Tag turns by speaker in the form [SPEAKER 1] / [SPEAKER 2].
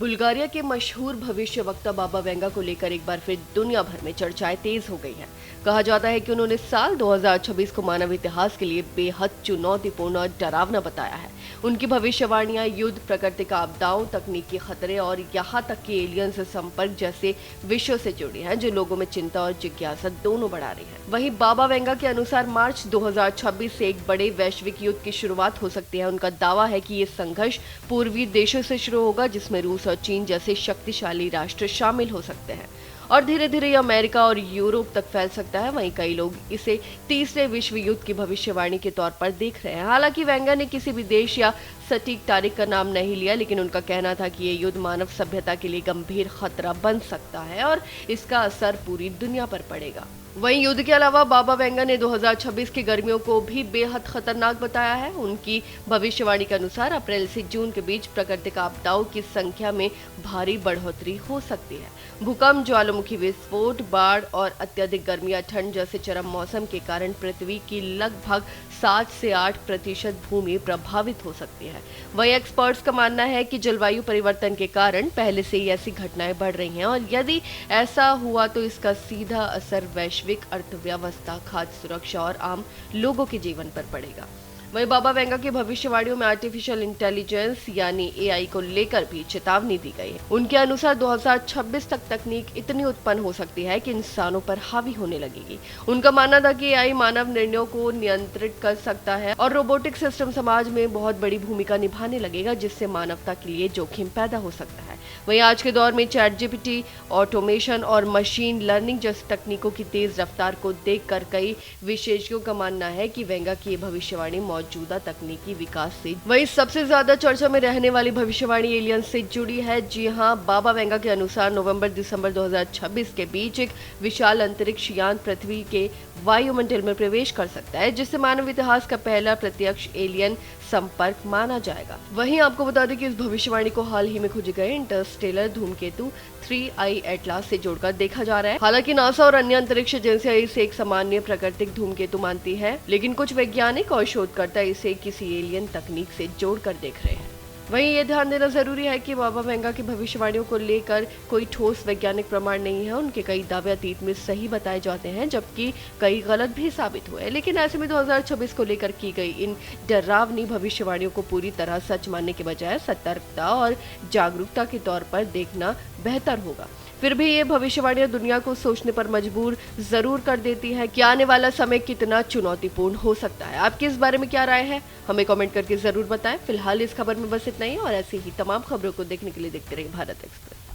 [SPEAKER 1] Bulgaria के मशहूर भविष्यवक्ता बाबा वेंगा को लेकर एक बार फिर दुनिया भर में चर्चाएं तेज हो गई हैं। कहा जाता है कि उन्होंने साल 2026 को मानव इतिहास के लिए बेहद चुनौतीपूर्ण और डरावना बताया है। उनकी भविष्यवाणियां युद्ध, प्राकृतिक आपदाओं, तकनीकी खतरे और यहाँ तक कि एलियन से संपर्क जैसे विषयों से जुड़ी हैं, जो लोगों में चिंता और जिज्ञासा दोनों बढ़ा रही है। वहीं बाबा वेंगा के अनुसार मार्च 2026 से एक बड़े वैश्विक युद्ध की शुरुआत हो सकती है। उनका दावा है कि ये संघर्ष पूर्वी देशों से शुरू होगा, जिसमें रूस और चीन जैसे शक्तिशाली राष्ट्र शामिल हो सकते हैं और धीरे धीरे ये अमेरिका और यूरोप तक फैल सकता है। वहीं कई लोग इसे तीसरे विश्व युद्ध की भविष्यवाणी के तौर पर देख रहे हैं। हालांकि वेंगा ने किसी भी देश या सटीक तारीख का नाम नहीं लिया, लेकिन उनका कहना था कि ये युद्ध मानव सभ्यता के लिए गंभीर खतरा बन सकता है और इसका असर पूरी दुनिया पर पड़ेगा। वहीं युद्ध के अलावा बाबा वेंगा ने 2026 की गर्मियों को भी बेहद खतरनाक बताया है। उनकी भविष्यवाणी के अनुसार अप्रैल से जून के बीच प्राकृतिक आपदाओं की संख्या में भारी बढ़ोतरी हो सकती है। भूकंप, ज्वालामुखी विस्फोट, बाढ़ और अत्यधिक गर्मी या ठंड जैसे चरम मौसम के कारण पृथ्वी की लगभग 7 से 8% भूमि प्रभावित हो सकती है। वहीं एक्सपर्ट्स का मानना है कि जलवायु परिवर्तन के कारण पहले से ही ऐसी घटनाएं बढ़ रही हैं और यदि ऐसा हुआ तो इसका सीधा असर वैश्विक अर्थव्यवस्था, खाद्य सुरक्षा और आम लोगों के जीवन पर पड़ेगा। वहीं बाबा वेंगा की भविष्यवाणियों में आर्टिफिशियल इंटेलिजेंस यानी एआई को लेकर भी चेतावनी दी गई है। उनके अनुसार 2026 तक तकनीक इतनी उत्पन्न हो सकती है कि इंसानों पर हावी होने लगेगी। उनका मानना था कि एआई मानव निर्णयों को नियंत्रित कर सकता है और रोबोटिक सिस्टम समाज में बहुत बड़ी भूमिका निभाने लगेगा, जिससे मानवता के लिए जोखिम पैदा हो सकता है। वहीं आज के दौर में चैट जीपीटी, ऑटोमेशन और मशीन लर्निंग जैसी तकनीकों की तेज रफ्तार को देखकर कई विशेषज्ञों का मानना है कि वेंगा की भविष्यवाणी मौजूदा तकनीकी विकास से वही सबसे ज्यादा चर्चा में रहने वाली भविष्यवाणी एलियन से जुड़ी है। जी हां, बाबा वेंगा के अनुसार नवंबर-दिसंबर 2026 के बीच एक विशाल अंतरिक्ष यान पृथ्वी के वायुमंडल में प्रवेश कर सकता है, जिससे मानव इतिहास का पहला प्रत्यक्ष एलियन संपर्क माना जाएगा। वहीं आपको बता दें कि इस भविष्यवाणी को हाल ही में खोजे गए इंटरस्टेलर धूमकेतु 3I एटलास से जोड़कर देखा जा रहा है। हालांकि नासा और अन्य अंतरिक्ष एजेंसियां इसे एक सामान्य प्राकृतिक धूमकेतु मानती है, लेकिन कुछ वैज्ञानिक और शोधकर्ता इसे किसी एलियन तकनीक से जोड़कर देख रहे हैं। वहीं ये ध्यान देना जरूरी है कि बाबा वेंगा की भविष्यवाणियों को लेकर कोई ठोस वैज्ञानिक प्रमाण नहीं है। उनके कई दावे अतीत में सही बताए जाते हैं, जबकि कई गलत भी साबित हुए। लेकिन ऐसे में 2026 को लेकर की गई इन डरावनी भविष्यवाणियों को पूरी तरह सच मानने के बजाय सतर्कता और जागरूकता के तौर पर देखना बेहतर होगा। फिर भी ये भविष्यवाणियां दुनिया को सोचने पर मजबूर जरूर कर देती है कि आने वाला समय कितना चुनौतीपूर्ण हो सकता है। आपकी इस बारे में क्या राय है, हमें कमेंट करके जरूर बताएं। फिलहाल इस खबर में बस इतना ही और ऐसी ही तमाम खबरों को देखने के लिए देखते रहिए भारत एक्सप्रेस।